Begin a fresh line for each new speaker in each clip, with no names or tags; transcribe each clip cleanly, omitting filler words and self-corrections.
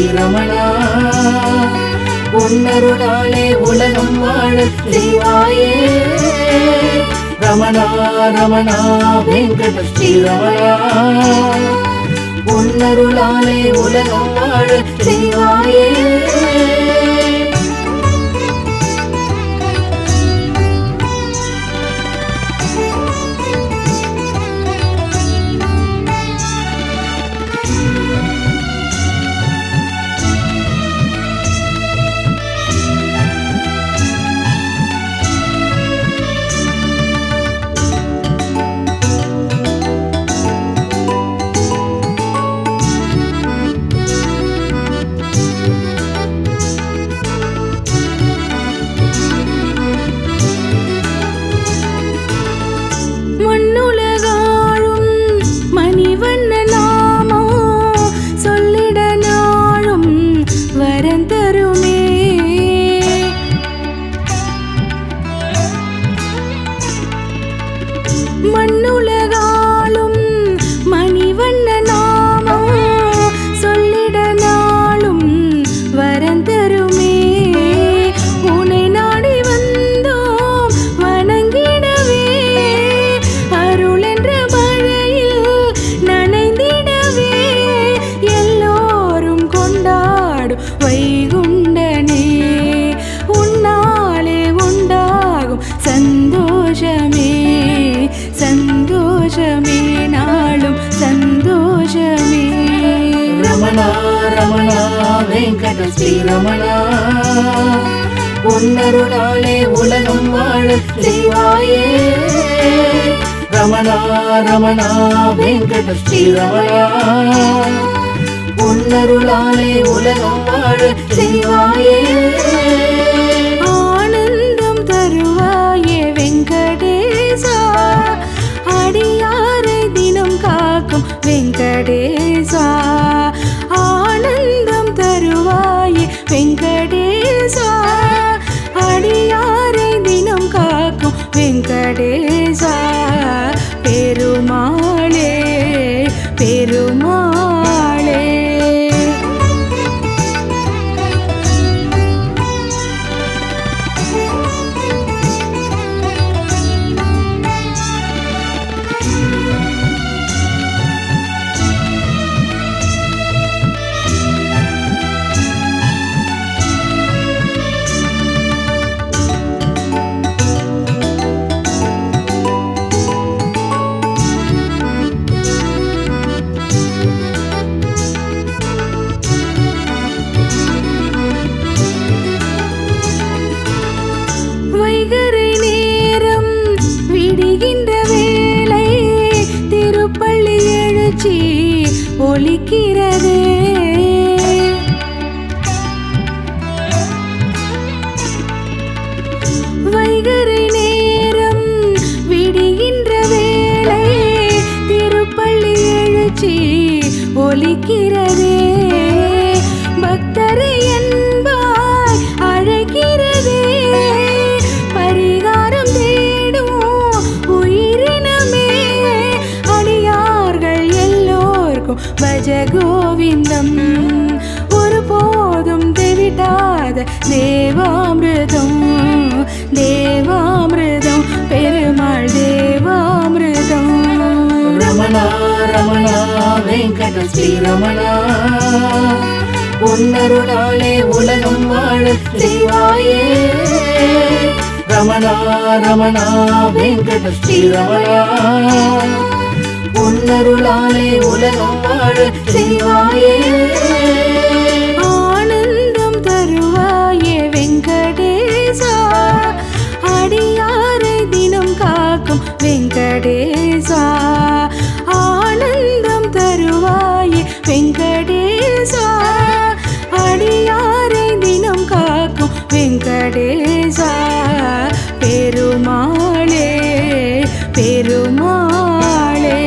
ஸ்ரீரமணா உன்னருளாலே உலகம் வாழ செய்வாயே ரமணா ரமணா வெங்கட ஸ்ரீரமணா உன்னருளாலே உலகம் வாழ செய்வாயே
மண்ணுலகாளும் மணிவண்ண நாமம் சொல்லிட நாளும் வரந்தருமே உன்னை நாடி வந்தோம் வணங்கிடவே அருள் என்ற மழையில் நனைந்திடவே எல்லோரும் கொண்டாடும் வைகுண்டனே உன்னாலே உண்டாகும் சந்தோஷமே சந்தோஷமே நாளும் சந்தோஷமே
ரமணா ரமணா வெங்கட ஸ்ரீரமணா உன்னருளாலே உலகம் வாழ செய்வாயே ரமணா ரமணா வெங்கட ஸ்ரீரமணா உன்னருளாலே உலகம் வாழ செய்வாயே
ஆனந்தம் தருவாயே வெங்கடேசா அடியாரை தினம் காக்கும் வெங்கடேசா ஆனந்தம் தருவாயே வெங்கடேசா அடியாரை தினம் காக்கும் வெங்கடேசா பெருமாளே பெருமாளே வைகறை நேரம் விடுகின்ற வேளை திருப்பள்ளி எழுச்சி ஒலிக்கிறதே வைகறை நேரம் விடுகின்ற வேளை திருப்பள்ளி எழுச்சி ஒலிக்கிறதே பக்தரை என்பாய் அழைக்கிறதே பரிகாரம் தேடும் உயிரினமே அடியார்கள் எல்லோர்க்கும் பஜ கோவிந்தம் ஒருபோதும் தெவிட்டாத தேவாமிர்தம் தேவாமிர்தம் பெருமாள் தேவாமிர்தம்
ரமணா ரமணா வெங்கட ஸ்ரீரமணா உன்னருளாலே உலகம் வாழ செய்வாயே ரமணா ரமணா வெங்கட ஸ்ரீரமணா உன்னருளாலே உலகம் வாழ செய்வாயே
ஆனந்தம் தருவாயே வெங்கடேசா அடியாரை தினம் காக்கும் வெங்கடேசா ஆனந்தம் தருவாயே வெங்கடேசா அடியாரை தினம் காக்கும் வெங்கடேசா பெருமாளே பெருமாளே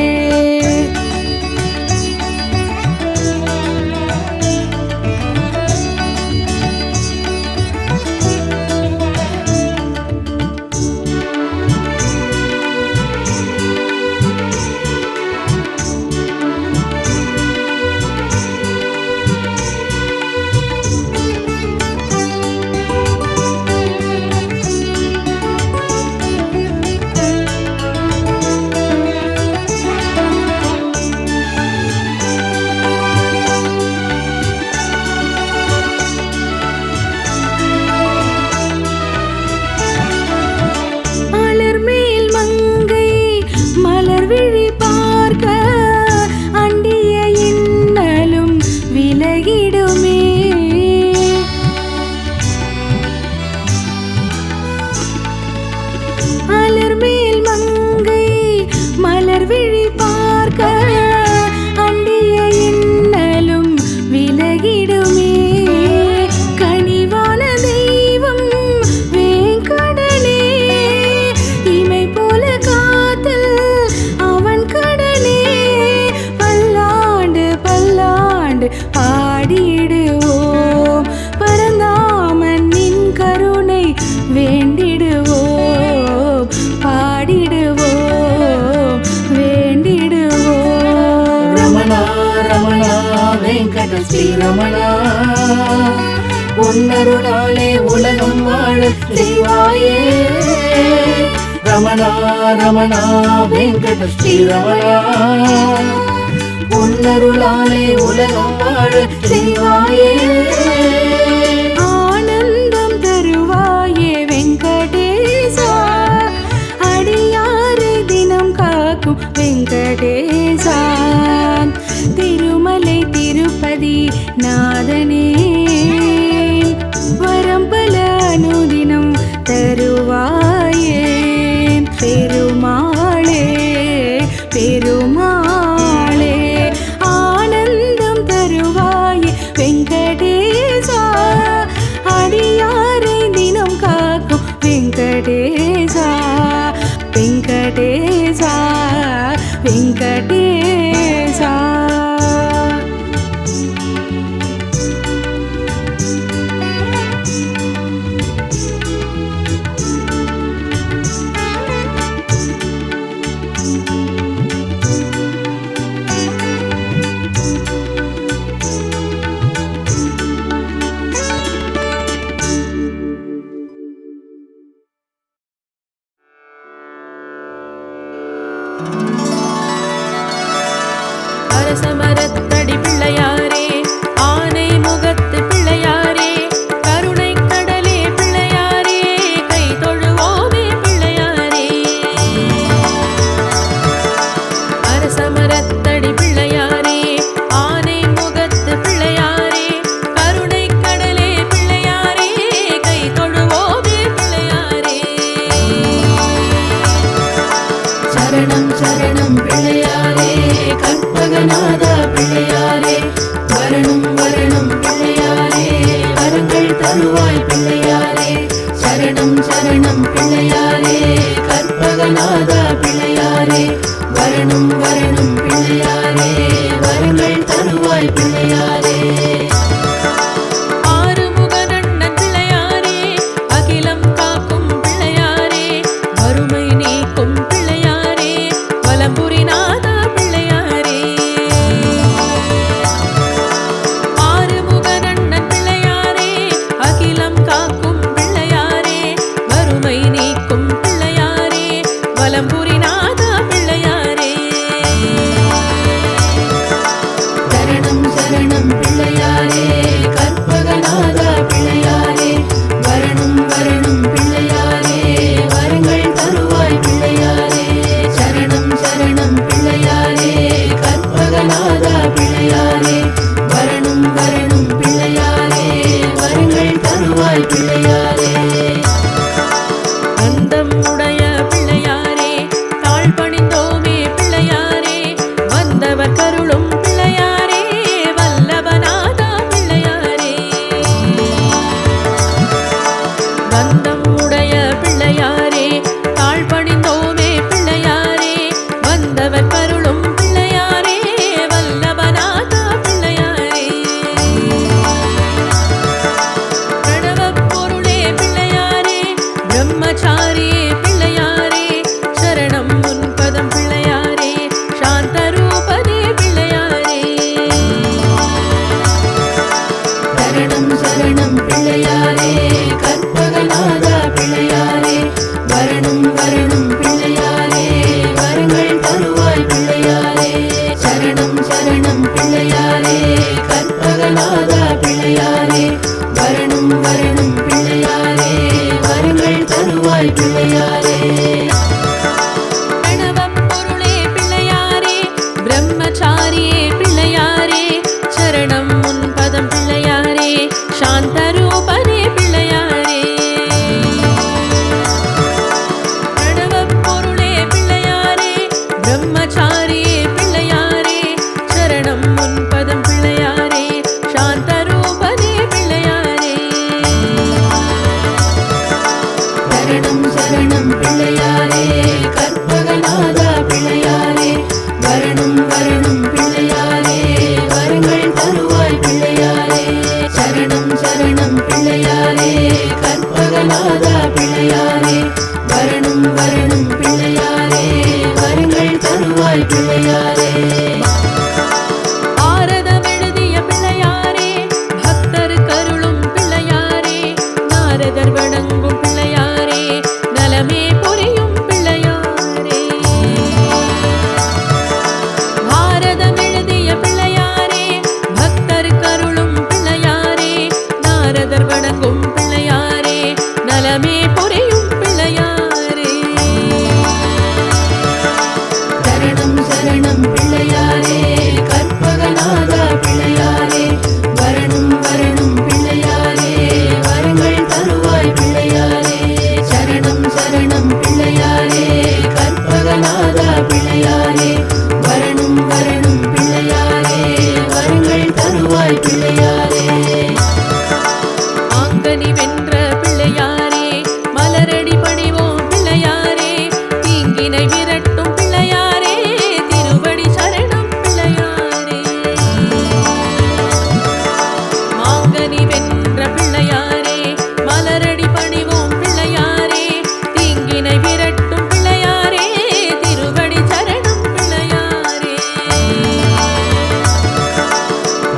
உன்னருளாலே உலகம் வாழ செய்வாயே ரமணா ரமணா வெங்கட ஸ்ரீரமணா உன்னருளாலே உலகம் வாழ செய்வாயே
ஆனந்தம் தருவாயே வெங்கடேசா அடியாரை தினம் காக்கும் வெங்கடேசா திருமலை திருப்பதி நாதனே வரம்பல அனுதினம் தருவாயே பெருமாளே பெருமாளே ஆனந்தம் தருவாயே வெங்கடேசா அடியாரை தினம் காக்கும் வெங்கடேசா வெங்கடேசா வெங்கடேசா அரசமரத்தடி பிள்ளையாரே ஆனை முகத்து பிள்ளையாரே கருணை கடலே பிள்ளையாரே கை தொழுவோமே பிள்ளையாரே அரசமரத்தடி பிள்ளையாரே ஆனை முகத்து பிள்ளையாரே கருணை கடலே பிள்ளையாரே கை தொழுவோமே பிள்ளையாரே சரணம் சரணம் பிள்ளையாரே கற்பகநாதா பிள்ளையாரே வரணும் வரணும் பிள்ளையாரே வரங்கள் தருவாய் பிள்ளையாரே சரணம் சரணம் பிள்ளையாரே கற்பகநாதா பிள்ளையாரே வரணும் வரணும் பிள்ளையாரே வரங்கள் தருவாய் பிள்ளையாரே ஆறுமுகனண்ணன் பிள்ளையாரே அகிலம் காக்கும் பிள்ளையாரே வறுமை நீக்கும் பிள்ளையாரே வலம்புரிநாதா பிள்ளையாரே ஆறுமுகனண்ணன் பிள்ளையாரே அகிலம் காக்கும் பிள்ளையாரே வறுமை நீக்கும் பிள்ளையாரே வலம்புரிநாதா பிள்ளையாரே சரணம் சரணம் பிள்ளையாரே கற்பகநாதா பிள்ளையாரே வரணும் வரணும் பிள்ளையாரே வரங்கள் தருவாய் பிள்ளையாரே சரணம் சரணம் பிள்ளையாரே கற்பகநாதா பிள்ளையாரே வரணும் வரணும் பிள்ளையாரே வரங்கள் தருவாய் பிள்ளையாரே அந்தம் உடைய பிள்ளையாரே தாழ் பணிந்தோமே பிள்ளையாரே வந்தவர் கருளும் பிள்ளையாரே வல்லபநாதா பிள்ளையாரே வந்தம் உடைய பிள்ளையாரே தாழ் பணிந்தோமே பிள்ளையாரே வந்தவர் கருளும் பிள்ளையாரே வல்லபநாதா பிள்ளையாரே பிரணவப் பொருளே பிள்ளையாரே பிரம்மச்சாரியே பிள்ளையாரே சரணம் முன்பதம் பிள்ளையாரே சாந்தரூபனே பிள்ளையாரே சரணம் சரணம் பிள்ளையாரே கற்பகநாதா பிள்ளையாரே வரணும் வரணும் பிள்ளையாரே வரங்கள் தருவாய் பிள்ளையாரே சரணம் சரணம் பிள்ளையாரே கற்பகநாதா பிள்ளையாரே வரணும் வரணும் பிள்ளையாரே வரங்கள் தருவாய் பிள்ளையாரே பிரணவப் பொருளே பிள்ளையாரே பிரம்மச்சாரியே பிள்ளையாரே சரணம் முன்பதம் பிள்ளையாரே சாந்தரூபனே பிள்ளையாரே பிரணவப் பொருளே பிள்ளையாரே பிரம்மச்சாரியே பிள்ளையாரே சரணம் முன்பதம் பிள்ளையாரே சாந்தரூபனே பிள்ளையாரே சரணம் சரணம் பிள்ளையாரே கற்பகநாதா பிள்ளையாரே வரணும் வரணும் பிள்ளையாரே வரங்கள் தருவாய் பிள்ளையாரே சரணம் சரணம் பிள்ளையாரே கற்பகநாதா பிள்ளையாரே வரணும் வரணும் பிள்ளையாரே வரங்கள் தருவாய் பிள்ளையாரே ஆரதம் எழுதிய பிள்ளையாரே பக்தர் கருளும் பிள்ளையாரே பரதர் வணங்கும் பிள்ளையாரே நலமே புரியும் பிள்ளையாரே சரணம் சரணம் பிள்ளையாரே கற்பகநாதா பிள்ளையாரே வரணும் வரணும் பிள்ளையாரே வரங்கள் தருவாய் பிள்ளையாரே சரணம் சரணம் பிள்ளையாரே கற்பகநாதா பிள்ளையாரே வரணும் வரணும் பிள்ளையாரே வரங்கள் தருவாய் பிள்ளையாரே ஆங்கனி வென்ற பிள்ளையாரே மலரடி பணிவோம் பிள்ளையாரே தீங்கினை விரட்டும் பிள்ளையாரே திருவடி சரணம் பிள்ளையாரே ஆங்கனி வென்ற பிள்ளையாரே மலரடி பணிவோம் பிள்ளையாரே தீங்கினை விரட்டும் பிள்ளையாரே திருவடி சரணம் பிள்ளையாரே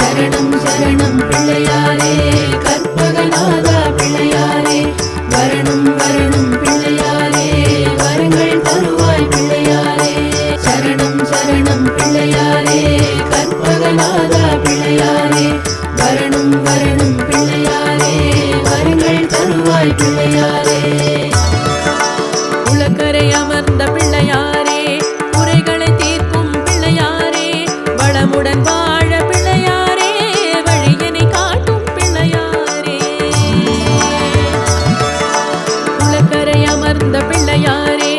சரணம் சரணம் பிள்ளையாரே கற்பகநாதா பிள்ளையாரே வரணும் வரணும் பிள்ளையாரே வரங்கள் தருவாய் பிள்ளையாரே சரணம் சரணம் பிள்ளையாரே கற்பகநாதா பிள்ளையாரே வரணும் வரணும் பிள்ளையாரே வரங்கள் தருவாய் பிள்ளையாரே உலக்கரை அமர்ந்த பிள்ளையாரே குறைகளை தீர்க்கும் பிள்ளையாரே வளமுடன் வாழ பிள்ளையாரே வழியினை காட்டும் பிள்ளையாரே உலக்கரை அமர்ந்த பிள்ளையாரே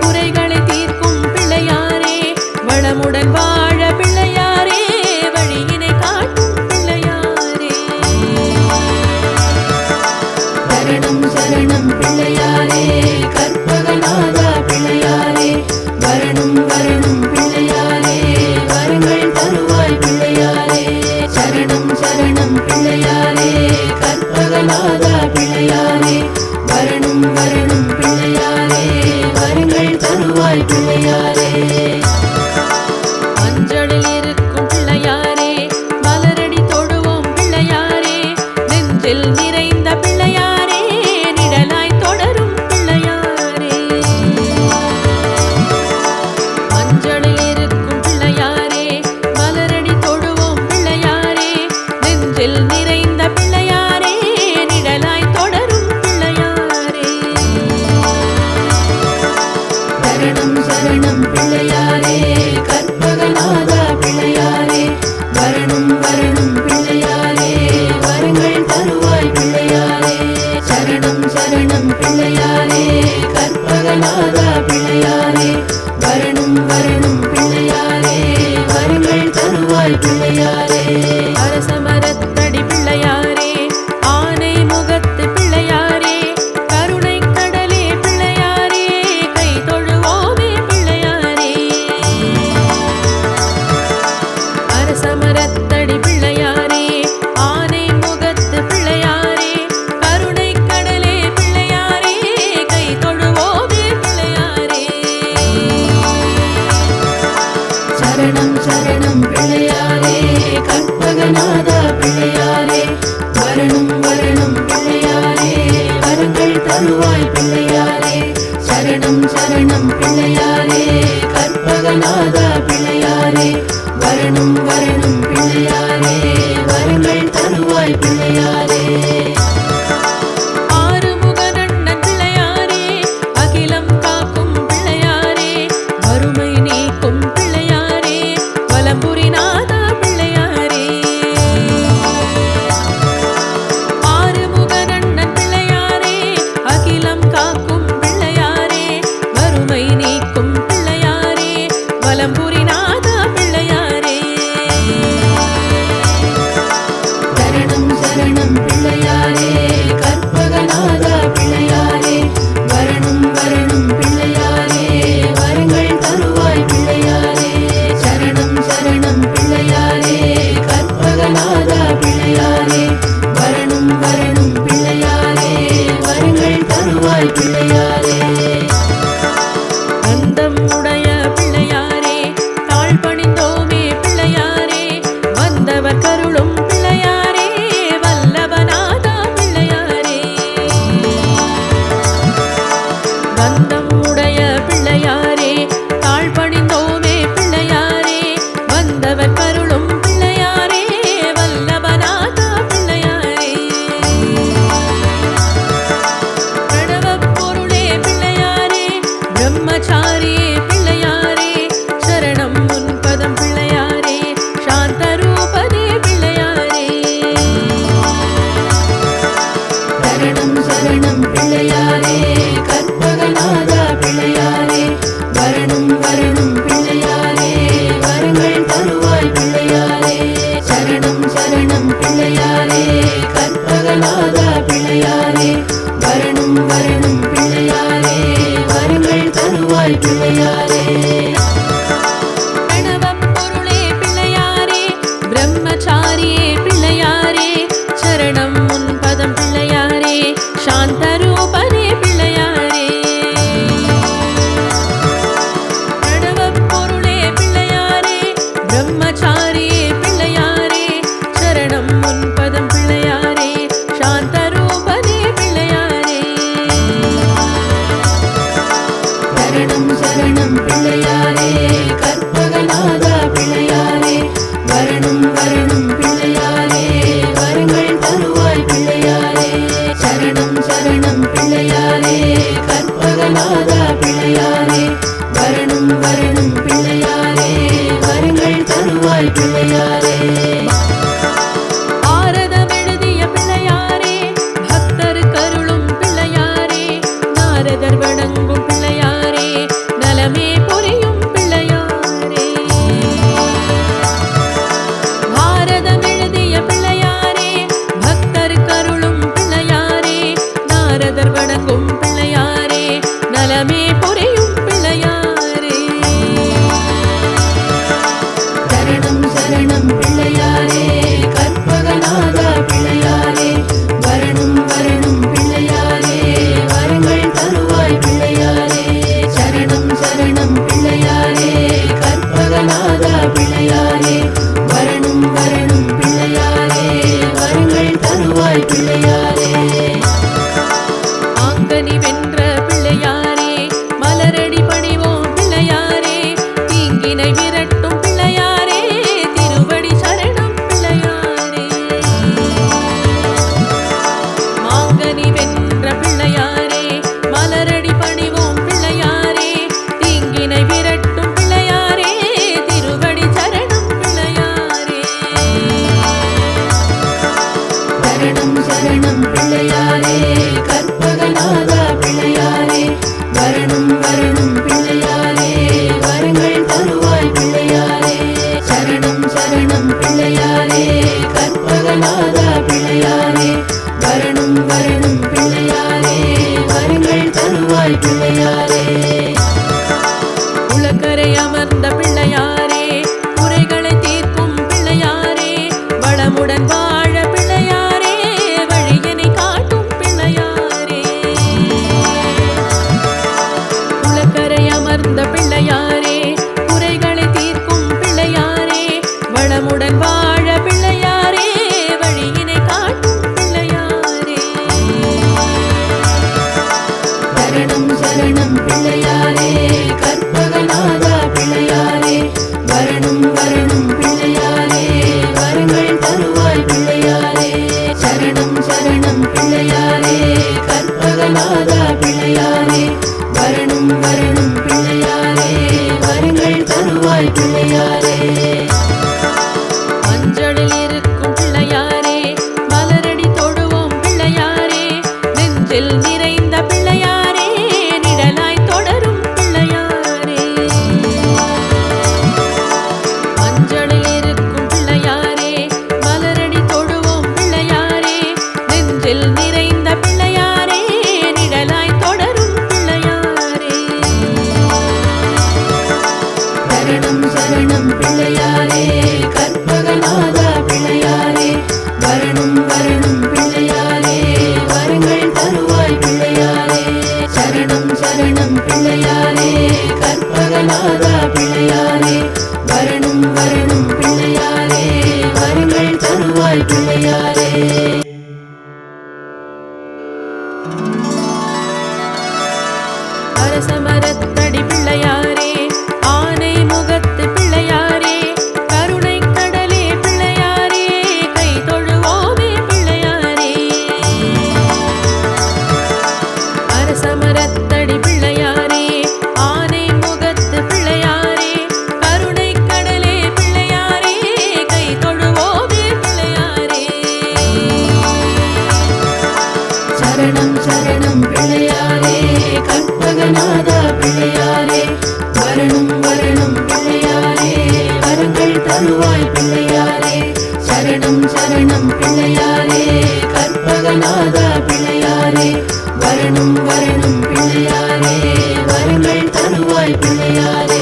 குறைகளை தீர்க்கும் பிள்ளையாரே வளமுடன் வாழ பிள்ளையாரே வழியினை காட்டும் பிள்ளையாரே சரணம் சரணம் பிள்ளையாரே கற்பகநாதா பிள்ளையாரே வரணும் வரணும் பிள்ளையாரே வரங்கள் தருவாய் பிள்ளையாரே சரணம் சரணம் பிள்ளையாரே கற்பகநாதா பிள்ளையாரே வரணும் வரணும் பிள்ளையாரே வரங்கள் தருவாய் பிள்ளையாரே மஞ்சளில் இருக்கும் பிள்ளையாரே மலரடி தொடுவோம் பிள்ளையாரே நெஞ்சில் நிறைந்த பிள்ளையாரே நிழலாய் தொடரும் பிள்ளையாரே மஞ்சளில் இருக்கும் பிள்ளையாரே மலரடி தொடுவோம் பிள்ளையாரே நெஞ்சில் நிறைந்த பிள்ளையாரே நிழலாய் தொடரும் பிள்ளையாரே சரணம் சரணம் பிள்ளையாரே கற்பகநாதா பிள்ளையாரே வரணும் வரணும் பிள்ளையாரே வரங்கள் தருவாய் பிள்ளையாரே சரணம் சரணம் பிள்ளையாரே கற்பகநாதா பிள்ளையாரே வரணும் வரணும் பிள்ளையாரே வரங்கள் தருவாய் பிள்ளையாரே அரசமரத்தடி பிள்ளையாரே ஆனை முகத்து பிள்ளையாரே கருணை கடலே பிள்ளையாரே கை தொழுவோமே பிள்ளையாரே அரசமரத்தடி பிள்ளையாரே ஆனை முகத்து பிள்ளையாரே கருணை கடலே பிள்ளையாரே கை தொழுவோமே பிள்ளையாரே சரணம் சரணம் பிள்ளையாரே கற்பகநாதா பிள்ளையாரே வரணும் வரணும் பிள்ளையாரே வரங்கள் தருவாய் பிள்ளையாரே சரணம் சரணம் பிள்ளையாரே கற்பகநாதா பிள்ளையாரே வரணும் வரணும் பிள்ளையாரே வரங்கள் தருவாய் பிள்ளையாரே ஆறுமுகனண்ணன் பிள்ளையாரே அகிலம் காக்கும் பிள்ளையாரே வறுமை நீக்கும் பிள்ளையாரே வலம்புரிநாதா பிள்ளையாரே
சரணம் சரணம் பிள்ளையாரே கற்பகநாதா பிள்ளையாரே வரணும் வரணும் பிள்ளையாரே வரங்கள் தருவாய் பிள்ளையாரே சரணம் சரணம் பிள்ளையாரே கற்பகநாதா பிள்ளையாரே வரணும் வரணும் பிள்ளையாரே வரங்கள் தருவாய் பிள்ளையாரே
பிரம்மச்சாரியே பிள்ளையாரே சரணம் உன் பதம் பிள்ளையாரே சாந்தரூபனே பிள்ளையாரே பிரணவப் பொருளே பிள்ளையாரே பிரம்மச்சாரியே பிள்ளையாரே சரணம் உன் பதம் பிள்ளையாரே சாந்தரூபனே பிள்ளையாரே
சரணம் சரணம் பிள்ளையாரே கற்பகநாதா பிள்ளையாரே வரணும் வரணும் பிள்ளையாரே வரங்கள் தருவாய் பிள்ளையாரே சரணம் சரணம் பிள்ளையாரே கற்பகநாதா பிள்ளையாரே வரணும் வரணும் பிள்ளையாரே வரங்கள் தருவாய் பிள்ளையாரே
ஆரதம் எழுதிய பிள்ளையாரே பக்தர் கருளும் பிள்ளையாரே நாரதர் வணங்கும் பிள்ளையாரே நலமே புரியும் பிள்ளையாரே பாரதம் எழுதிய பிள்ளையாரே பக்தர் கருளும் பிள்ளையாரே நாரதர் வணங்கும் பிள்ளையாரே நலமே புரியும் பிள்ளையாரே
சரணம் சரணம் பிள்ளையாரே கற்பகநாதா பிள்ளையாரே வரணும் வரணும் பிள்ளையாரே வரங்கள் தருவாய் பிள்ளையாரே சரணம் சரணம் பிள்ளையாரே கற்பகநாதா பிள்ளையாரே வரணும் வரணும் பிள்ளையாரே வரங்கள் தருவாய் பிள்ளையாரே
ஆங்கனி வென்ற பிள்ளையாரே மலரடி பணிவோம் பிள்ளையாரே தீங்கினை விரட்டும் பிள்ளையாரே திருவடி சரணம் பிள்ளையாரே மாங்கனி வென்ற பிள்ளையாரே மலரடி பணிவோம் பிள்ளையாரே தீங்கினை விரட்டும் பிள்ளையாரே திருவடி சரணம் பிள்ளையாரே
சரணம் சரணம் பிள்ளையாரே கற்பகநாதா பிள்ளையாரே வரணும் வரணும் பிள்ளையாரே வரங்கள் தருவாய் பிள்ளையாரே சரணம் சரணம் பிள்ளையாரே கற்பகநாதா பிள்ளையாரே வரணும் வரணும் பிள்ளையாரே வரங்கள் தருவாய் பிள்ளையாரே
உலக்கரை அமர்ந்த பிள்ளையாரே குறைகளை தீர்க்கும் பிள்ளையாரே வளமுடன் வாழ பிள்ளையாரே வழியினை காட்டும் பிள்ளையாரே உலக்கரை அமர்ந்த பிள்ளையாரே குறைகளை தீர்க்கும் பிள்ளையாரே வளமுடன் வாழ பிள்ளையாரே வழியினை காட்டும் பிள்ளையாரே
சரணம் சரணம் பிள்ளையாரே கற்பகநாதா பிள்ளையாரே வரணும் வரணும் பிள்ளையாரே வரங்கள் தருவாய் பிள்ளையாரே சரணம் சரணம் பிள்ளையாரே கற்பகநாதா பிள்ளையாரே வரணும் வரணும் பிள்ளையாரே வரங்கள் தருவாய் பிள்ளையாரே
மஞ்சளில் இருக்கும் பிள்ளையாரே மலரடி தொடுவோம் பிள்ளையாரே நெஞ்சில் நிறைந்த பிள்ளையாரே நிழலாய் தொடரும் பிள்ளையாரே மஞ்சளில் இருக்கும் பிள்ளையாரே மலரடி தொடுவோம் பிள்ளையாரே நெஞ்சில் நிறைந்த பிள்ளையாரே நிழலாய் தொடரும் பிள்ளையாரே
சரணம் சரணம் பிள்ளையாரே கற்பகநாதா பிள்ளையாரே வரணும் வரணும் பிள்ளையாரே வரங்கள் தருவாய் பிள்ளையாரே சரணம் சரணம் பிள்ளையாரே கற்பகநாதா பிள்ளையாரே வரணும் வரணும் பிள்ளையாரே வரங்கள் தருவாய் பிள்ளையாரே சரணம் சரணம் பிள்ளையாரே கற்பகநாதா பிள்ளையாரே வரணும் வரணும் பிள்ளையாரே வரங்கள் தருவாய் பிள்ளையாரே சரணம் சரணம் பிள்ளையாரே கற்பகநாதா பிள்ளையாரே வரணும் வரணும் பிள்ளையாரே வரங்கள் தருவாய் பிள்ளையாரே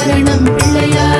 சரணம் பிள்ளையாரே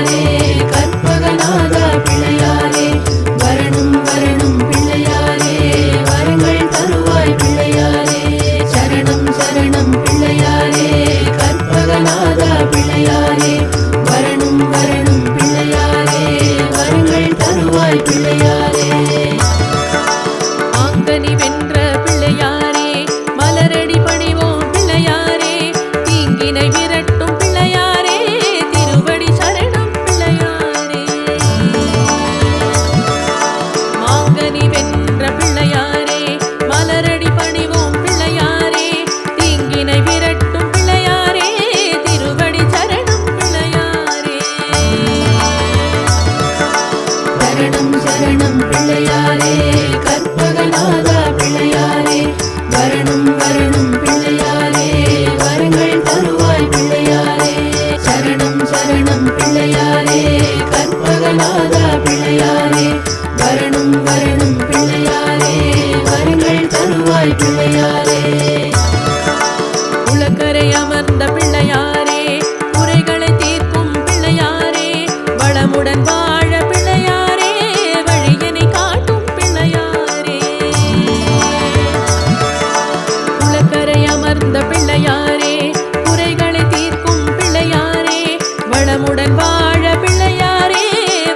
வளமுடன் வாழ பிள்ளையாரே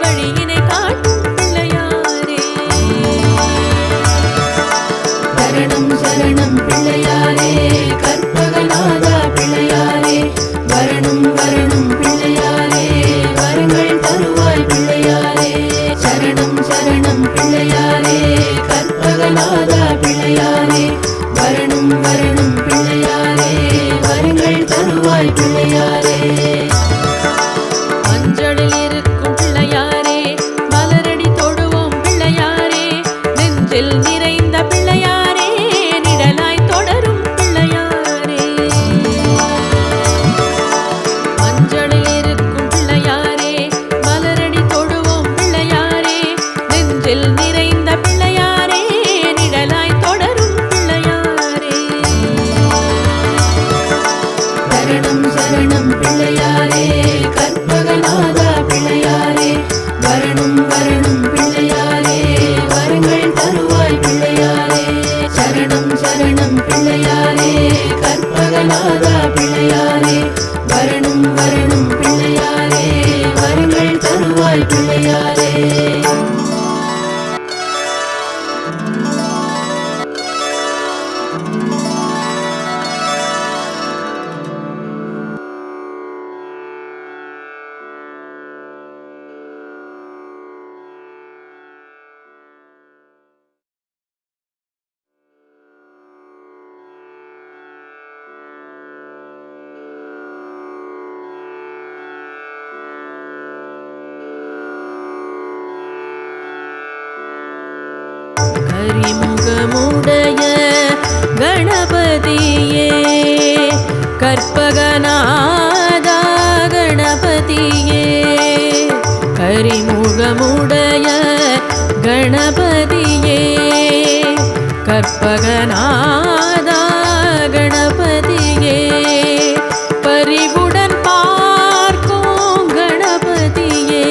வழியினை காட்டும் பிள்ளையாரே.
சரணம் சரணம் பிள்ளையாரே கற்பகநாதா பிள்ளையாரே வரணும் வரணும் பிள்ளையாரே வரங்கள் தருவாய் பிள்ளையாரே. சரணம் சரணம் பிள்ளையாரே கற்பகநாதா பிள்ளையாரே வரணும் வரணும் பிள்ளையாரே வரங்கள் தருவாய் பிள்ளையாரே.
மஞ்சளில் இருக்கும் பிள்ளையாரே மலரடி தொடுவோம் பிள்ளையாரே நெஞ்சில் நிறைந்த பிள்ளையாரே நிழலாய் தொடரும் பிள்ளையாரே. மஞ்சளில் இருக்கும் பிள்ளையாரே மலரடி தொடுவோம் பிள்ளையாரே நெஞ்சில் நிறைந்த பிள்ளையாரே நிழலாய் தொடரும் பிள்ளையாரே.
சரணம் சரணம் பிள்ளையாரே கற்பகநாதா பிள்ளையாரே வரணும் வரணும் பிள்ளையாரே வரங்கள் தருவாய் பிள்ளையாரே. சரணம் சரணம் பிள்ளையாரே கற்பகநாதா பிள்ளையாரே வரணும் வரணும் பிள்ளையாரே வரங்கள் தருவாய் பிள்ளையாரே.
கரிமுகமுடைய கணபதியே கற்பகநாதா கணபதியே. கரிமுகமுடைய கணபதியே கற்பகநாதா கணபதியே. பரிவுடன் பார்க்கும் கணபதியே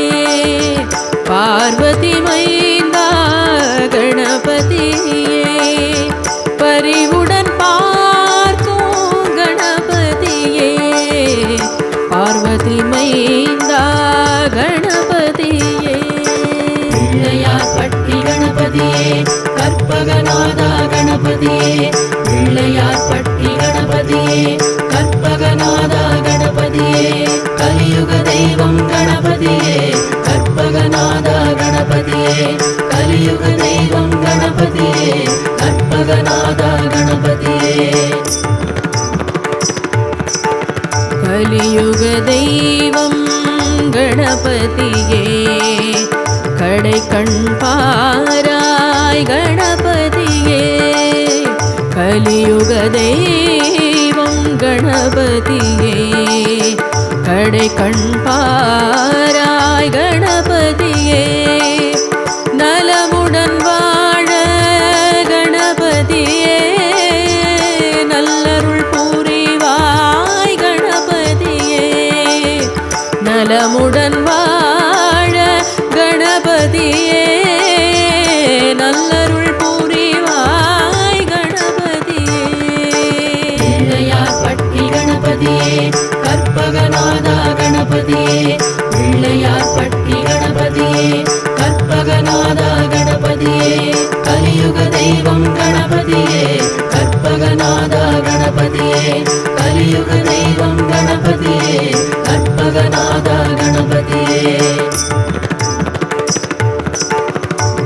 பார்வதி மைந்தா கணபதியே. பரிவுடன் பார்க்கும் கணபதியே பார்வதி மைந்தா கணபதியே.
பிள்ளையார் பட்டி கணபதியே கற்பகநாதா கணபதியே பிள்ளையார் பட்டி கணபதியே கற்பகநாதா கணபதியே. கலியுக தெய்வம் கணபதியே கற்பகநாதா கணபதியே கலியுக தெய்வம் கணபதியே கற்பகநாதா கணபதியே.
கலியுக தெய்வம் கணபதியே கடை கண் பாராய் கணபதியே. கலியுக தெய்வம் கணபதியே கடை கண் பாராய் கணபதியே. நலமுடன் வாழ கணபதியே நல்லருள் புரிவாய் கணபதியே. நலமுடன் வாழ கணபதியே நல்லருள் புரிவாய் கணபதியே.
பிள்ளையார் பட்டி கணபதியே கற்பகநாதா கணபதியே பிள்ளையார் பட்டி கணபதியே கற்பகநாதா கணபதியே. கலியுக தெய்வம் கணபதியே கற்பகநாதா கணபதியே கலியுக தெய்வம் கணபதியே கற்பகநாதா கணபதியே.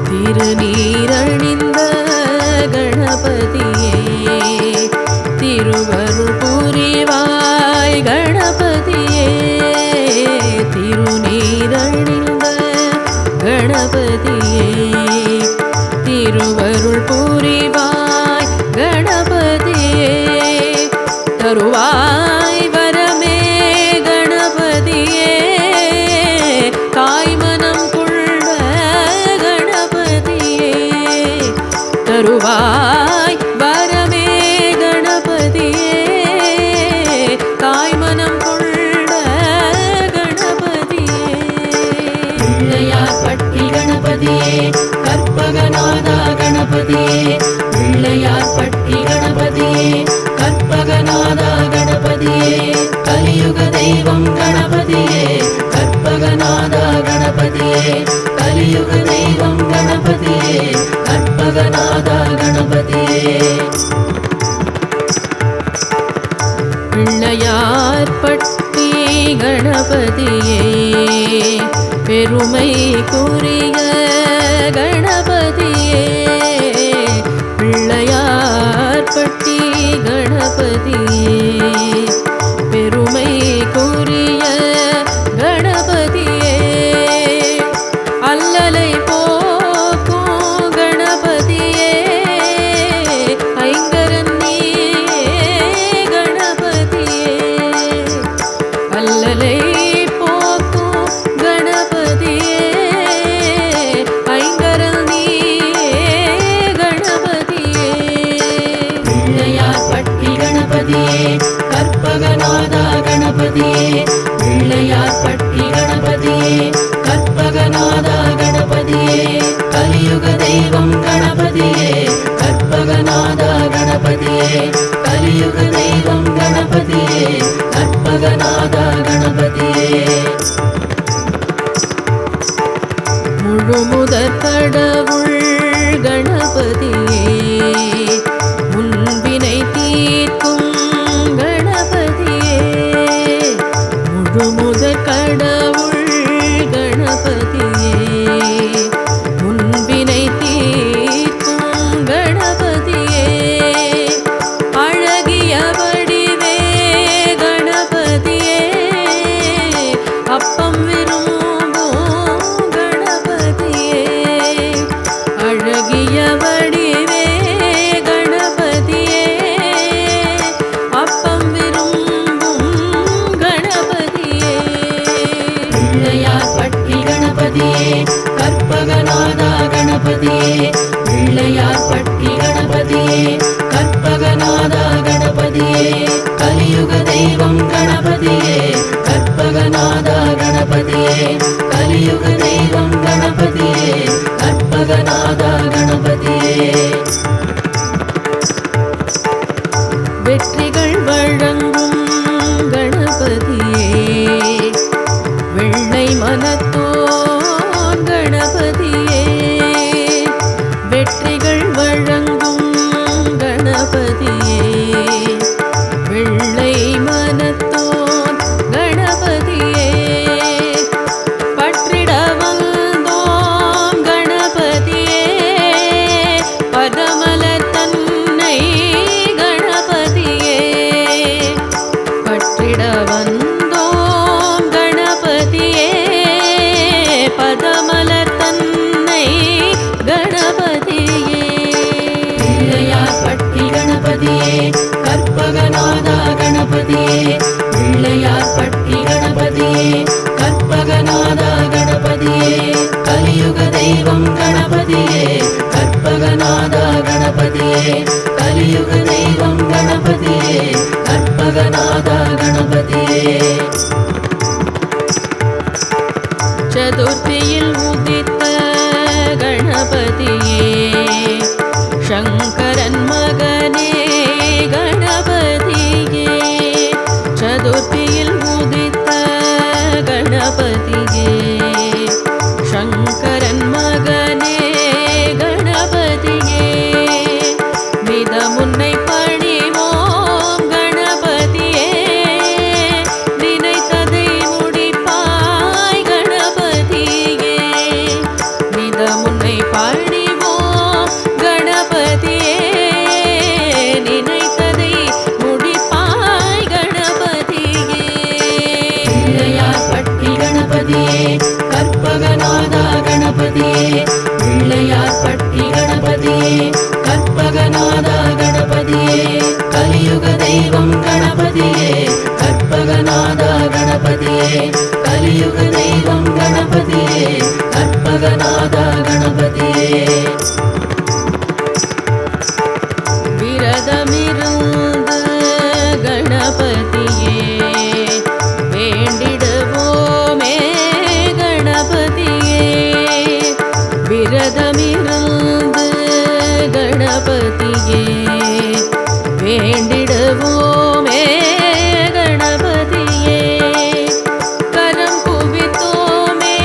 திருநீரணிந்த கணபதியே திருவருள் புரிவாய் கணபதியே. திருநீரணிந்த கணபதியே திருவருள் புரிவாய் கணபதியே. தருவாய் வரமே கணபதியே காய்மனம் கொள்ள கணபதியே. தருவாய் வரமே கணபதியே காய்மனம் கொள்ள கணபதியே.
பிள்ளையார் பட்டி கணபதியே கற்பகநாதா கணபதியே பிள்ளையார் பட்டி கணபதியே கற்பகநாதா கணபதியே. கலியுக தெய்வம் கணபதியே கணபதியே கலியுக தெய்வம் கணபதியே கற்பகநாதா கணபதியே
பிள்ளையார்பட்டி கணபதியே பெருமைக்குரிய கணபதியே பிள்ளையார்பட்டி கணபதியே பெருமைக்குரிய கணபதியே அல்லலை போக்கும் கணபதியே ஐங்கரன் நீயே கணபதியே அல்லலை போக்கும் கணபதியே ஐங்கரன் நீயே கணபதியே
பிள்ளையார்பட்டி கணபதியே கற்பகநாதா கணபதியே பிள்ளையார்பட்டி கணபதியே கற்பகநாதா கணபதியே கலியுக தெய்வம் கணபதியே கற்பகநாதா கணபதியே கலியுக தெய்வம் கணபதியே கற்பகநாதா கணபதியே
முழுமுதற் கடவுள் கணபதியே முன்வினை தீர்க்கும் கணபதியே முழுமுதற் கடவுள் கணபதியே முன்வினை தீர்க்கும் கணபதியே அழகிய வடிவே கணபதியே அப்பம் விரும்பும் கணபதியே அழகிய வடிவே கணபதியே அப்பம் விரும்பும் கணபதியே
பிள்ளையார்பட்டி கணபதியே கற்பகநாதா கணபதியே பிள்ளையார்பட்டி கணபதியே கற்பகநாதா கணபதியே கலியுக தெய்வம் கணபதியே கற்பகநாதா கணபதியே கலியுக தெய்வம் கணபதியே கற்பகநாதா கணபதியே
வெற்றிகள் வழங்கும் கணபதியே வெள்ளை மனத்தோன் கணபதியே வெற்றிகள் வழங்கும் கணபதியே வெள்ளை மனத்தோன் கணபதியே பற்றிட வந்தோம் கணபதியே பதமலர் தன்னை கணபதியே பற்றிட வந்தோம் கணபதியே பதமலர் தன்னை கணபதியே
பிள்ளையார்பட்டி கணபதியே கற்பகநாதா கணபதியே பிள்ளையார்பட்டி கணபதியே கற்பகநாதா கணபதியே கலியுக தெய்வம் கணபதியே கற்பகநாதா கணபதியே கலியுக தெய்வம் கணபதியே கற்பகநாதா கணபதியே
சதுர்த்தியில் உதித்த கணபதியே சங்கரன் மகனே கணபதியே சதுர்த்தியில் உதித்த கணபதியே சங்கரன் மகனே கணபதியே மித முன்னை பணிவோம் கணபதியே நினைத்ததை முடிப்பாய் கணபதியே மித முன்னை பணிவோம் கணபதியே நினைத்ததை முடிப்பாய் கணபதியே
பிள்ளையார்பட்டி கணபதியே கற்பகநாதா கணபதியே பிள்ளையார்பட்டி கணபதியே கற்பகநாதா கணபதியே கலியுக தெய்வம் கணபதியே கற்பகநாதா கணபதியே கலியுக தெய்வம் கணபதியே கற்பகநாதா கணபதியே
விரதமிருந்து கணபதியே வேண்டிடுவோமே கணபதியே விரதமிருந்து கணபதியே வேண்டிடுவோமே கணபதியே கரம் குவித்தோமே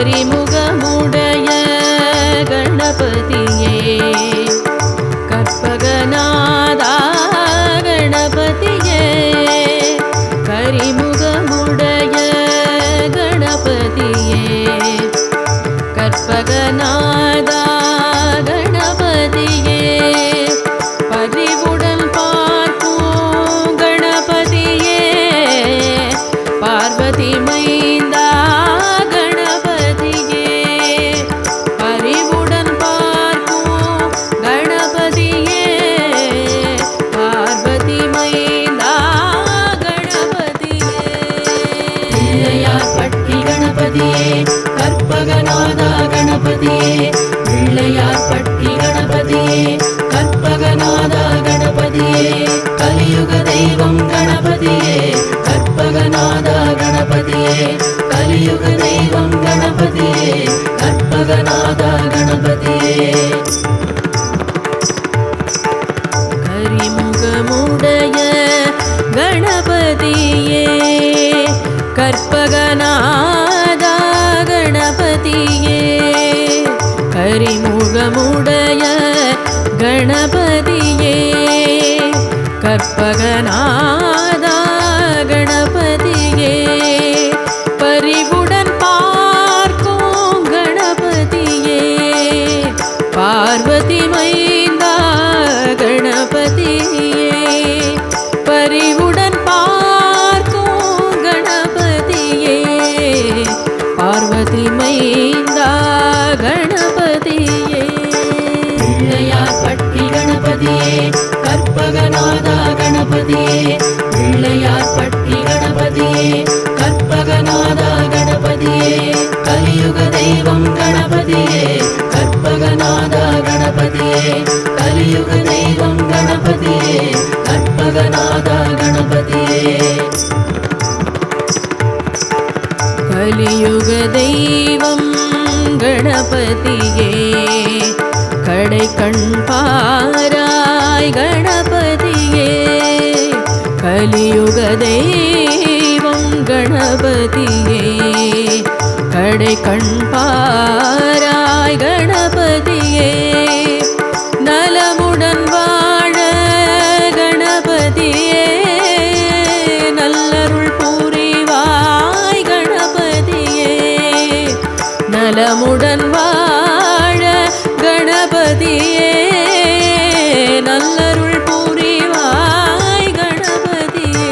கரிமுகமுடைய கணபதியே கற்பகநாதா கணபதியே கரிமுகமுடைய கணபதியே கற்பகநாதா கணபதியே பரிவுடன் பார்க்கும் கணபதியே பார்வதி மைந்தா கணபதியே பரிவுடன் பார்க்கும் கணபதியே பார்வதி மைந்தா கணபதியே
பிள்ளையார்பட்டி கணபதியே கற்பகநாதா கணபதியே பிள்ளையார்பட்டி கணபதியே கற்பகநாதா கணபதியே கலியுக தெய்வம் கணபதியே கற்பகநாதா கணபதியே கலியுக தெய்வம் கணபதியே கற்பகநாதா கணபதியே
கரிமுகமுடைய கணபதியே கற்பகநாதா கணபதியே கரிமுகமுடைய கணபதியே கற்பகநாதா கணபதியே பரிவுடன் பார்க்கும் கணபதியே பார்வதி மைந்தா கணபதியே பரிவுடன் பார்க்கும் கணபதியே பார்வதி மைந்தா கணபதியே
பிள்ளையார்பட்டி கணபதியே கற்பகநாதா கணபதியே பிள்ளையார்பட்டி கணபதியே கற்பகநாதா கணபதியே கலியுக தெய்வம் கணபதியே கற்பகநாதா கணபதியே கலியுக தெய்வம் கணபதியே கற்பகநாதா கணபதியே
கலியுக தெய்வம் கணபதியே கடை கண் பாராய் கணபதியே கலியுக தெய்வம் கணபதியே கடை கண் பாராய் கணபதியே நலமுடன் வாழ கணபதியே நல்லருள் புரிவாய் கணபதியே நலமுடன் வாழ கணபதியே நல்லருள் புரிவாய் கணபதியே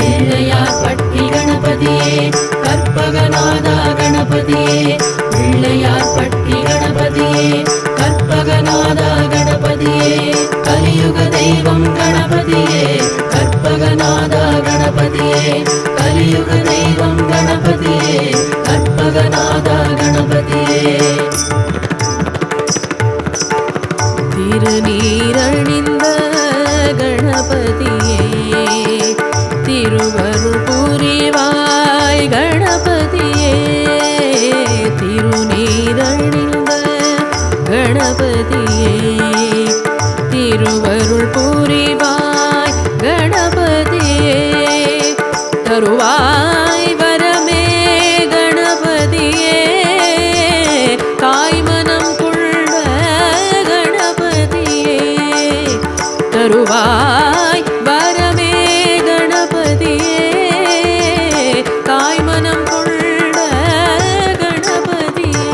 பிள்ளையார்பட்டி கணபதியே கற்பகநாதா கணபதியே பிள்ளையார்பட்டி கணபதியே கற்பகநாதா கணபதியே கலியுக தெய்வம் கணபதியே கற்பகநாதா கணபதியே கலியுக தெய்வம் கணபதியே கற்பகநாதா கணபதியே
திருநீரணிந்த கணபதியே திருவருள் புரிவாய் கணபதியே திருநீரணிந்த கணபதியே திருவருள் புரிவாய் கணபதியே தருவாய் வரமே கணபதியே தாய்மனம் கொண்ட கணபதியே தருவாய் வரமே கணபதியே தாய்மனம் கொண்ட கணபதியே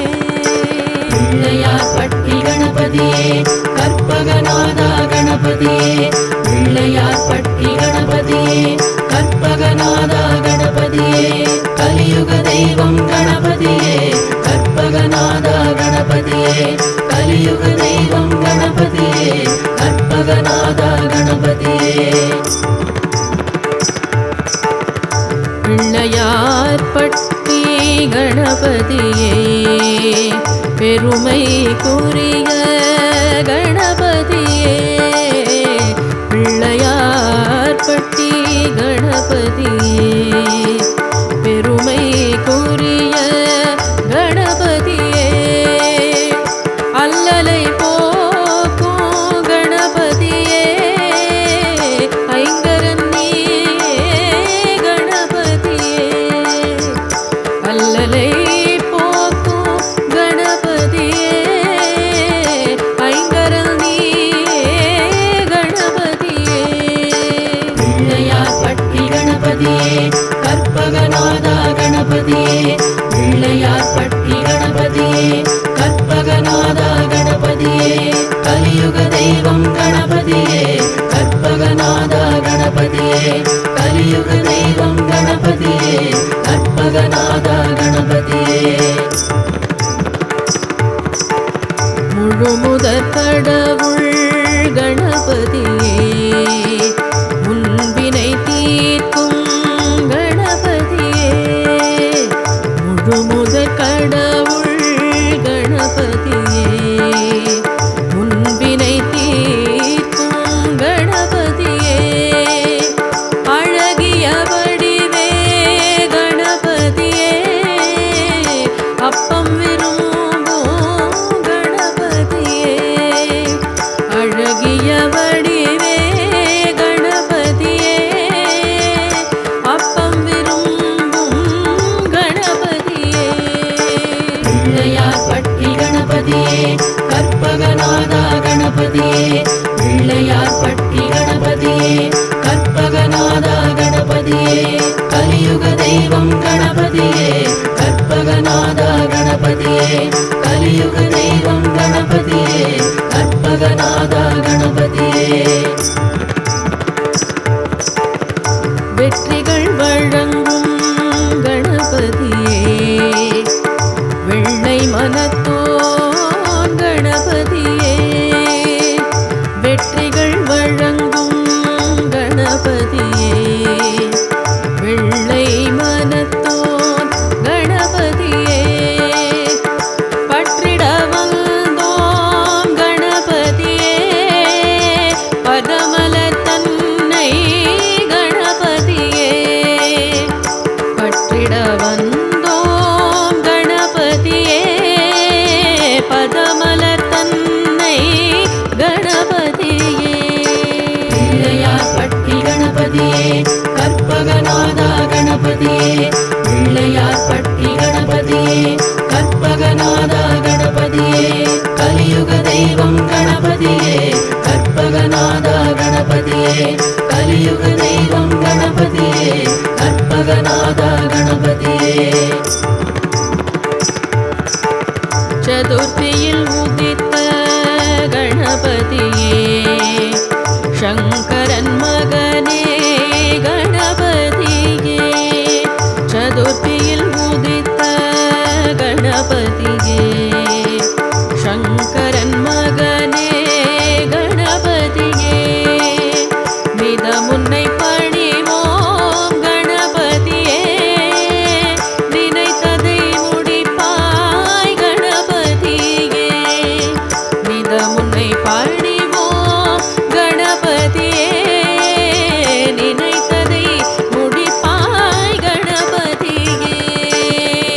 பிள்ளையார்பட்டி கணபதியே கற்பகநாதா கணபதியே பிள்ளையார்பட்டி கணபதியே கற்பகநாதா கணபதியே கலியுக தெய்வம் கணபதியே கற்பகநாதா கணபதியே கலியுக தெய்வம் கணபதியே கற்பகநாதா கணபதியே
பிள்ளையார்பட்டி கணபதியே பெருமைக்குரிய கணபதியே பிள்ளையார்பட்டி கணபதியே பெருமைக்குரிய கணபதியே அல்லலை போக்கும் கணபதியே ஐங்கரன் நீயே கணபதியே அல்லலை போ
கற்பகநாதா கணபதியே.
முழுமுதற் கடவுள் கணபதியே, முன்வினை தீர்க்கும் கணபதியே. முழுமுதற் கடவுள் கணபதியே, முன்வினை தீர்க்கும் கணபதியே. அழகிய வடிவே கணபதியே, அப்பம் விரும்பும் கணபதியே. அழகிய வடிவே கணபதியே, அப்பம் விரும்பும் கணபதியே.
பிள்ளையார் பட்டி கணபதியே கற்பகநாதா கணபதியே. பிள்ளையார் பட்டி கணபதியே கற்பகநாதா கணபதியே. கலியுக தெய்வம் கணபதியே கற்பகநாதா கணபதியே. கலியுக தெய்வம் கணபதியே கற்பகநாதா கணபதியே.
வெற்றிகள் வழங்கும் கணபதியே, வெள்ளை மனத்தோன் கணபதியே. வெற்றிகள் வழங்கும் கணபதியே, வெள்ளை மனத்தோன் கணபதியே. பற்றிட வந்தோம் கணபதியே, பதமலர் தன்னை கணபதியே. பற்றிட வந்தோம் கணபதியே, பதமலர் தன்னை கணபதியே.
பிள்ளையார் பட்டி கணபதியே கற்பகநாதா கணபதியே. பிள்ளையார் பட்டி கணபதியே கற்பகநாதா கணபதியே. கலியுக தெய்வம் கணபதியே கற்பகநாதா கணபதியே. கலியுக தெய்வம் கணபதியே கற்பகநாதா கணபதியே.
சதுர்த்தியில் உதித்த கணபதியே, சங்கரன் மகனே கணபதியே. சதுர்த்தியில் உதித்த கணபதியே, சங்கரன் மகனே கணபதியே. மிதமுன்னை பணிவோம் கணபதியே, நினைத்ததை முடிப்பாய் கணபதியே. மிதமுன்னை பணிவோம் கணபதியே, நினைத்ததை முடிப்பாய் கணபதியே.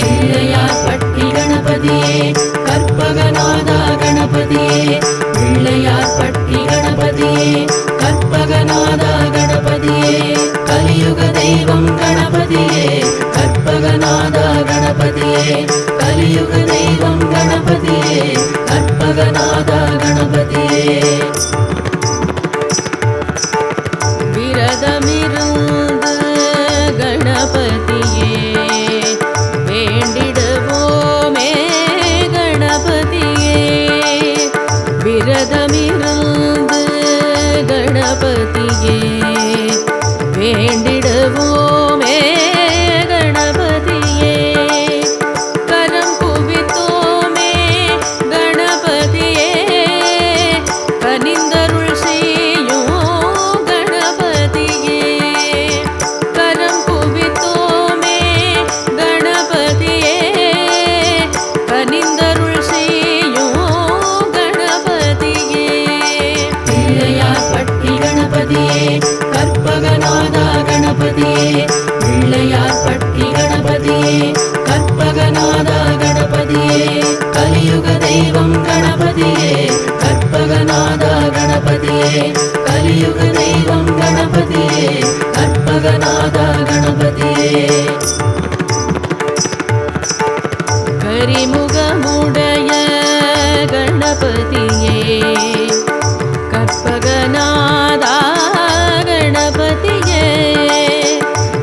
பிள்ளையார் பட்டி கணபதியே கற்பகநாதா கணபதியே. பிள்ளையார் பட்டி கணபதியே கற்பகநாதா கணபதியே. கலியுக தெய்வம் கணபதியே கற்பகநாதா கணபதியே. கலியுக தெய்வம் கணபதியே கற்பகநாதா கணபதியே.
விரதமிருந்து கணபதியே, வேண்டிடுவோமே கணபதியே. விரதமிருந்து கணபதியே, வேண்டிடுவோமே கணபதியே. கரம் குவித்தோமே கணபதியே, கனிந்தருள் செய்யும் கணபதியே. கரம் குவித்தோமே கணபதியே, கனிந்தருள் செய்யும் கணபதியே.
பிள்ளையார் பட்டி கணபதியே கற்பகநாதா கணபதியே. பிள்ளையார் பட்டி கணபதியே கற்பகநாதா கணபதியே. கலியுக தெய்வம் கணபதியே கற்பகநாதா கணபதியே. கலியுக தெய்வம் கணபதியே கற்பகநாதா கணபதியே.
கரிமுகமுடைய கணபதியே, கற்பகநாதா கணபதியே.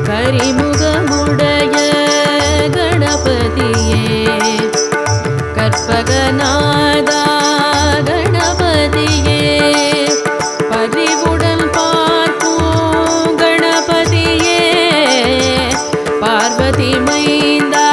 கரிமுகமுடைய கணபதியே, கற்பகநாதா கணபதியே. பரிவுடன் பார்க்கும் கணபதியே, பார்வதி மைந்தா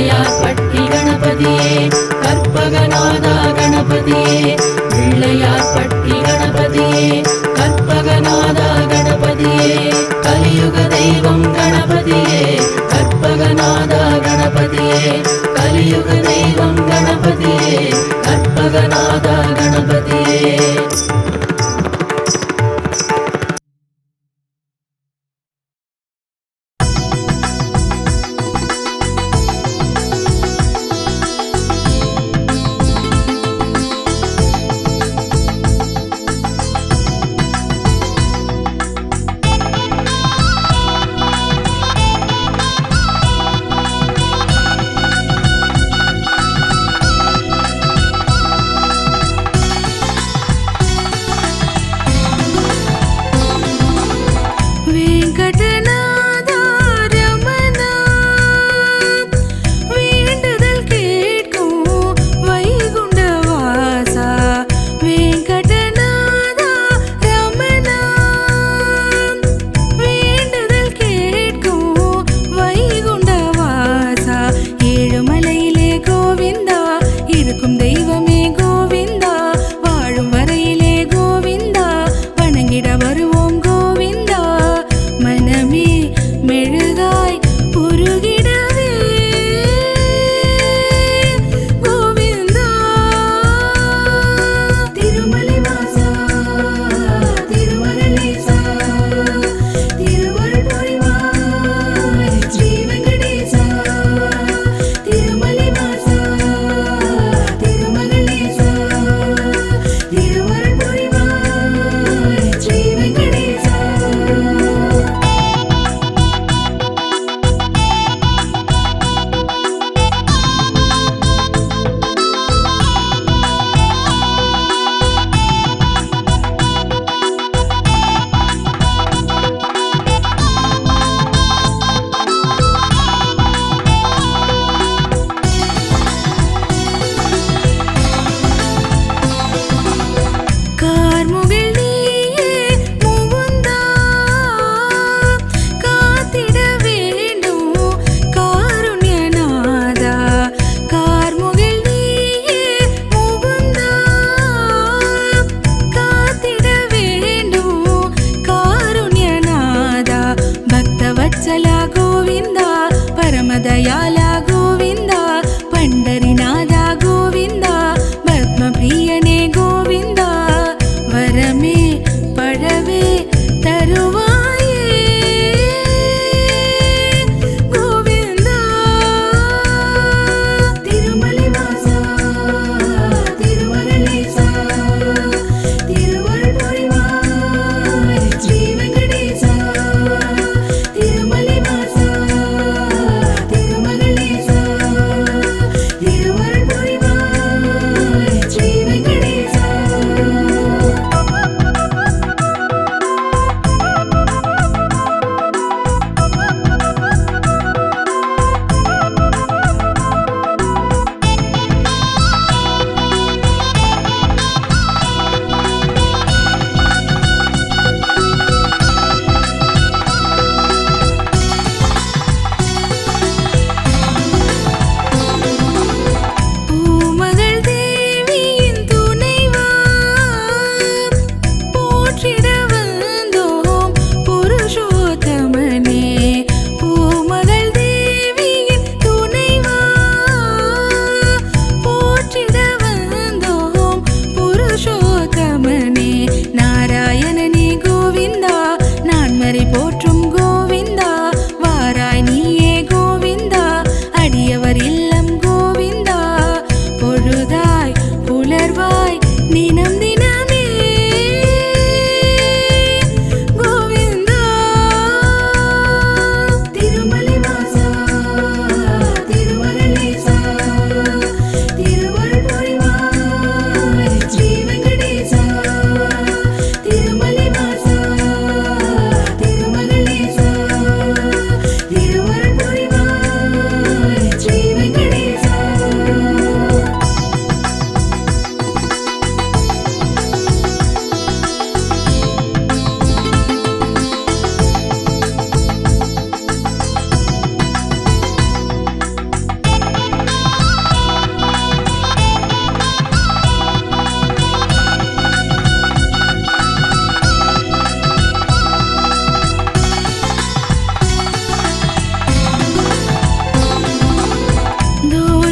பிள்ளையார்பட்டி கணபதியே கற்பகநாதா கணபதியே பிள்ளையார்பட்டி கணபதியே கற்பகநாதா கணபதியே கலியுக தெய்வம் கணபதியே கற்பகநாதா கணபதியே கலியுக தெய்வம் கணபதியே கற்பகநாதா கணபதியே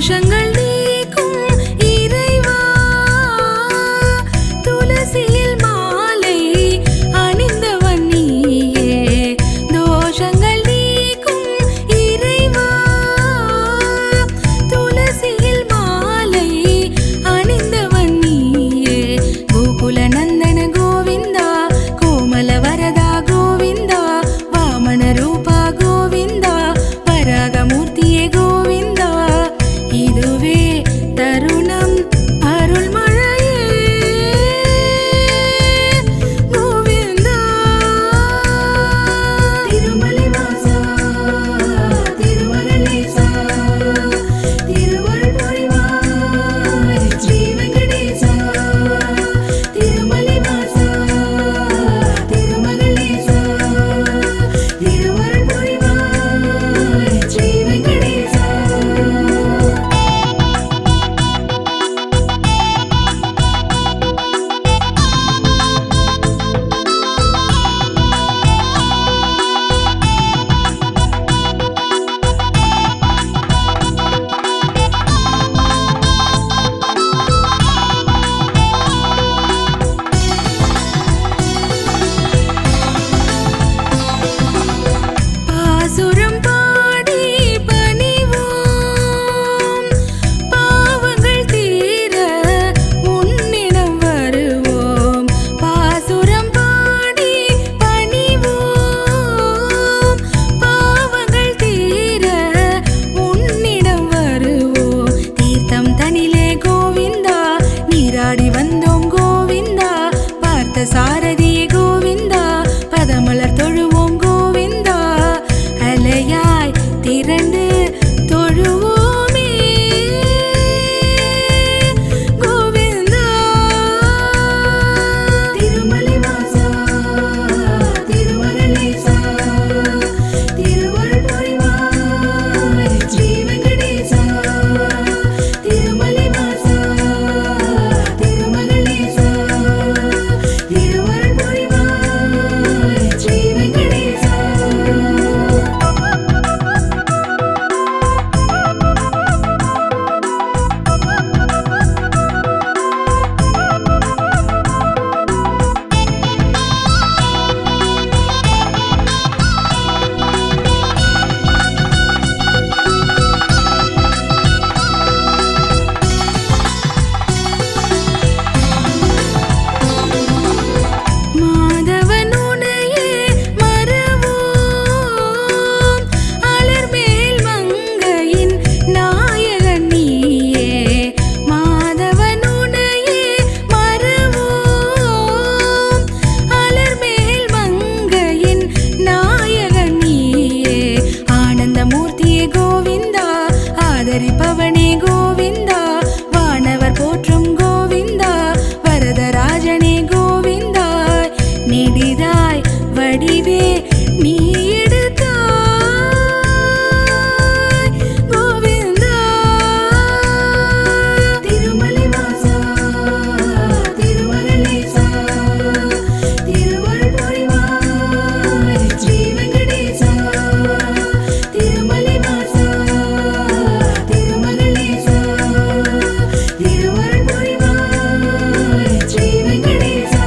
தோஷங்கள் நீக்கும் இறைவா துளசியில் மாலை அணிந்தவன் நீயே தோஷங்கள் நீக்கும் இறைவா துளசியில் மாலை அணிந்தவன் நீயே கோகுல நந்தன கோவிந்தா கோமல வரதா கோவிந்தா வாமன ரூபா கோவிந்தா வராகமூர்த்தியே கோவிந்தா இதுவே தருணம் அருள்மழையே கோவிந்தா திருமலை வாசா திருமகளேசா திருவருள் புரிவாய் ஸ்ரீ வெங்கடேசா திருமலை வாசா திருமகளேசா திருவருள் புரிவாய் ஸ்ரீ வெங்கடேசா பாசுரம் பாடி பணிவோம் பாவங்கள் தீர உன்னிடம் வருவோம் பாசுரம் பாடி பணிவோம் பாவங்கள் தீர உன்னிடம் வருவோம் தீர்த்தம் தனிலே கோவிந்தா நீராடி வந்தோம் கோவிந்தா பார்த்த சாரதியே கோவிந்தா பதமலர் தொழுவோம் கோவிந்தா அலையாய் திரண்டு தொழுவோமே கோவிந்தா திருமலை வாசா திருமகளேசா திருவருள் புரிவாய் ஸ்ரீ வெங்கடேசா திருமலை வாசா திருமகளேசா திருவருள் புரிவாய் ஸ்ரீ வெங்கடேசா மாதவன் உனையே மறவோம் அலர்மேல் மங்கையின் நாயகன் நீயே மாதவன் உனையே மறவோம் அலர்மேல் மங்கையின் நாயகன் நீயே ஆனந்தமூர்த்தியே கோவிந்தா ஆதரிப்பவனே கோவிந்தா வானவர் போற்றும் கோவிந்தா வரதராஜனே கோவிந்தா நெடிதாய் வடிவே நீ எடுத்தாய் கோவிந்தா திருமலை வாசா திருமகளேசா திருவருள் புரிவாய் ஸ்ரீ வெங்கடேசா திருமலை வாசா திருமகளேசா திருவருள் புரிவாய் ஸ்ரீ வெங்கடேசா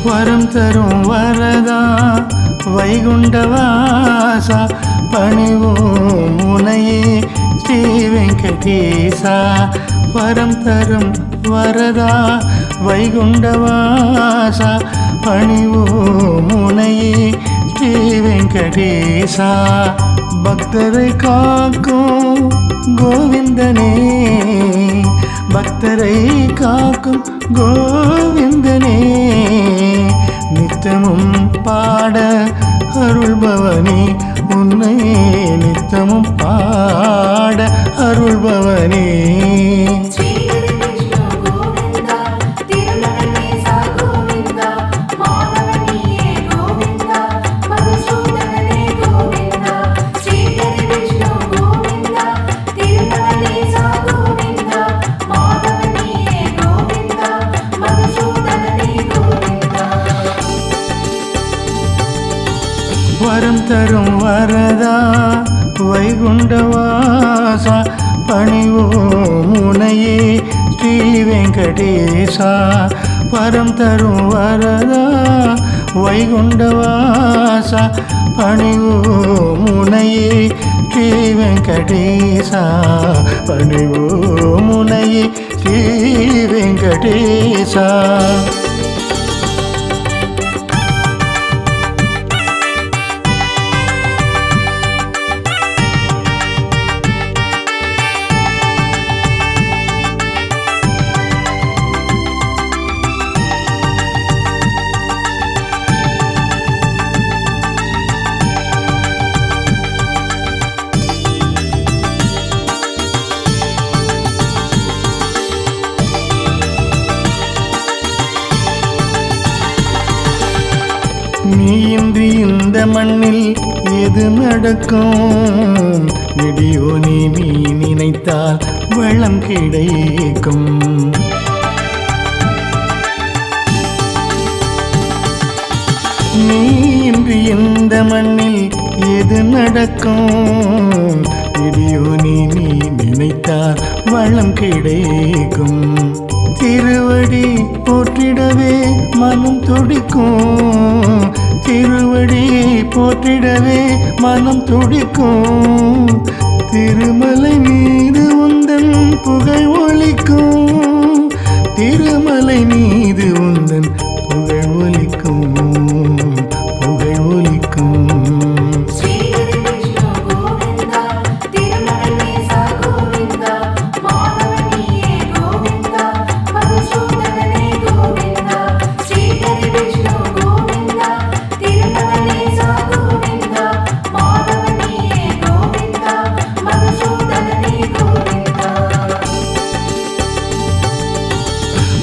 வரம் தரும் வரதா வைகுண்டவாசா பணிவோம் முனையே ஸ்ரீ வெங்கடேசா வரம் தரும் வரதா வைகுண்டவாசா பணிவோம் முனையே ஸ்ரீ வெங்கடேசா பக்தரை காக்கும் கோவிந்தனே பக்தரை காக்கும் கோவிந்தனே நித்திய நித்தமும் பாட அருள்பவனே உன்னை நித்தமும் பாட அருள்பவனே
ஸ்ரீஹரி விஷ்ணு கோவிந்தா திருமகனேசா கோவிந்தா மாதவனியே கோவிந்தா மதுசூதனனே கோவிந்தா ஸ்ரீஹரி விஷ்ணு கோவிந்தா திருமகனேசா கோவிந்தா மாதவனியே கோவிந்தா மதுசூதனனே கோவிந்தா
வரம் தரும் வரதா வைகுண்டவாசா பணிவோம் உனையே ஸ்ரீ வெங்கடேசா வரம் தரும் வரதா வைகுண்டவாசா பணிவோம் உனையே ஸ்ரீ வெங்கடேசா பணிவோம் உனையே ஸ்ரீ வெங்கடேசா நீயின்றி இந்த மண்ணில் எது நடக்கும் நெடியோ நீ நினைத்தால் வளம் கிடைக்கும் நீயின்றி இந்த மண்ணில் எது நடக்கும் நெடியோ நீ நினைத்தால் வளம் கிடைக்கும் திருவடி போற்றிடவே மனம் துடிக்கும் திருவடி போற்றிடவே மனம் துடிக்கும் திருமலை மீது உந்தன் புகழ் ஒலிக்கும் திருமலை மீது உந்தன் புகழ் ஒலிக்கும் புகழ் ஒலிக்கும்
ஸ்ரீஹரி விஷ்ணு கோவிந்தா திருமகனேசா கோவிந்தா மாதவனியே கோவிந்தா மதுசூதனனே கோவிந்தா ஸ்ரீஹரி விஷ்ணு கோவிந்தா திருமகனேசா கோவிந்தா மாதவனியே கோவிந்தா மதுசூதனனே கோவிந்தா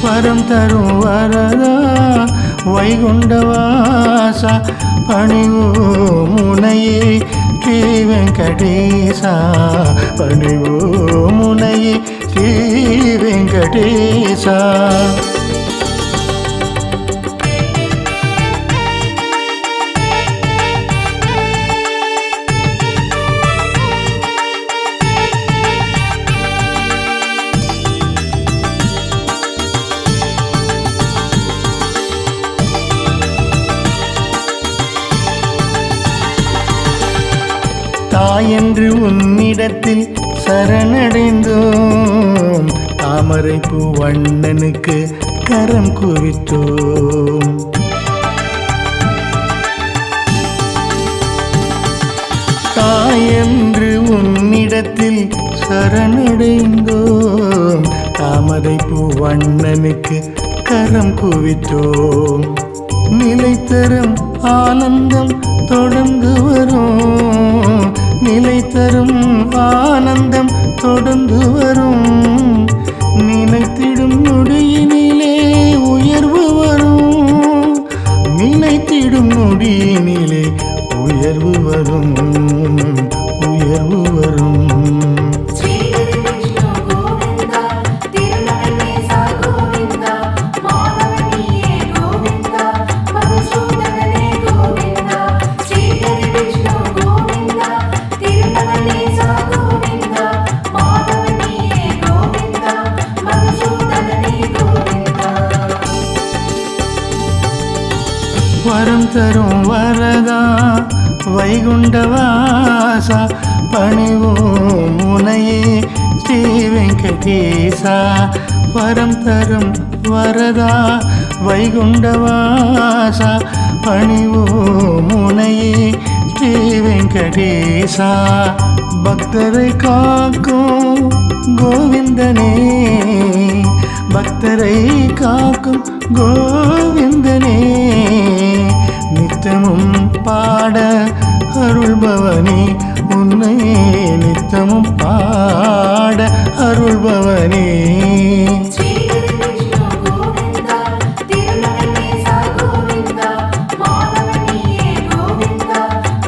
வரம் தரும் வரதா வைகுண்டவாசா பணிவோம் உனையே ஸ்ரீ வெங்கடேசா பணிவோம் உனையே ஸ்ரீ வெங்கடேசா தாயென்று உன்னிடத்தில் சரணடைந்தோம் தாமரைப்பூ வண்ணனுக்கு கரம் குவித்தோம் தாயென்று உன்னிடத்தில் சரணடைந்தோம் தாமரைப்பூ வண்ணனுக்கு கரம் குவித்தோம் நிலைத்தரும் ஆனந்தம் தொடர்ந்து வரும் நிலைத்தரும் ஆனந்தம் தொடர்ந்து வரும் நினைத்திடும் நொடியினிலே உயர்வு வரும் நினைத்திடும் நொடியினிலே உயர்வு வரும் உயர்வு வரும்
ஸ்ரீஹரி விஷ்ணு கோவிந்தா திருமகனேசா கோவிந்தா மாதவனியே கோவிந்தா மதுசூதனனே கோவிந்தா ஸ்ரீஹரி விஷ்ணு கோவிந்தா திருமகனேசா கோவிந்தா மாதவனியே கோவிந்தா மதுசூதனனே கோவிந்தா
வரம் தரும் வரதா வைகுண்டவாசா பணிவோம் உனையே ஸ்ரீ வெங்கடேசா வரம் தரும் வரதா வைகுண்டவாசா பணிவோம் உனையே ஸ்ரீ வெங்கடேசா பக்தரை காக்கும் கோவிந்தனே பக்தரை காக்கும் கோவிந்தனே பாட அருள்பவனே உன்னை நித்தமும் பாட அருள்பவனே
ஸ்ரீஹரி விஷ்ணு கோவிந்தா திருமகனேசா கோவிந்தா மாதவனியே கோவிந்தா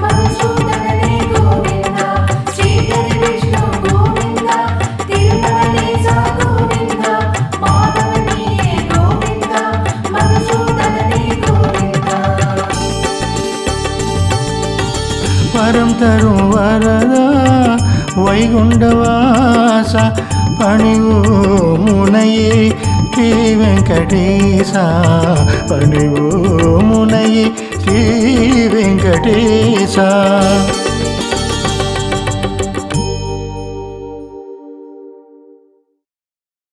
மதுசூதனனே கோவிந்தா ஸ்ரீஹரி விஷ்ணு கோவிந்தா திருமகனேசா கோவிந்தா மாதவனியே கோவிந்தா மதுசூதனனே கோவிந்தா
வரம் தரும் வரதா வைகுண்டவாசா பணிவோ முனையே ஸ்ரீ வெங்கடேசா பணிவோ முனையே ஸ்ரீ வெங்கடேசா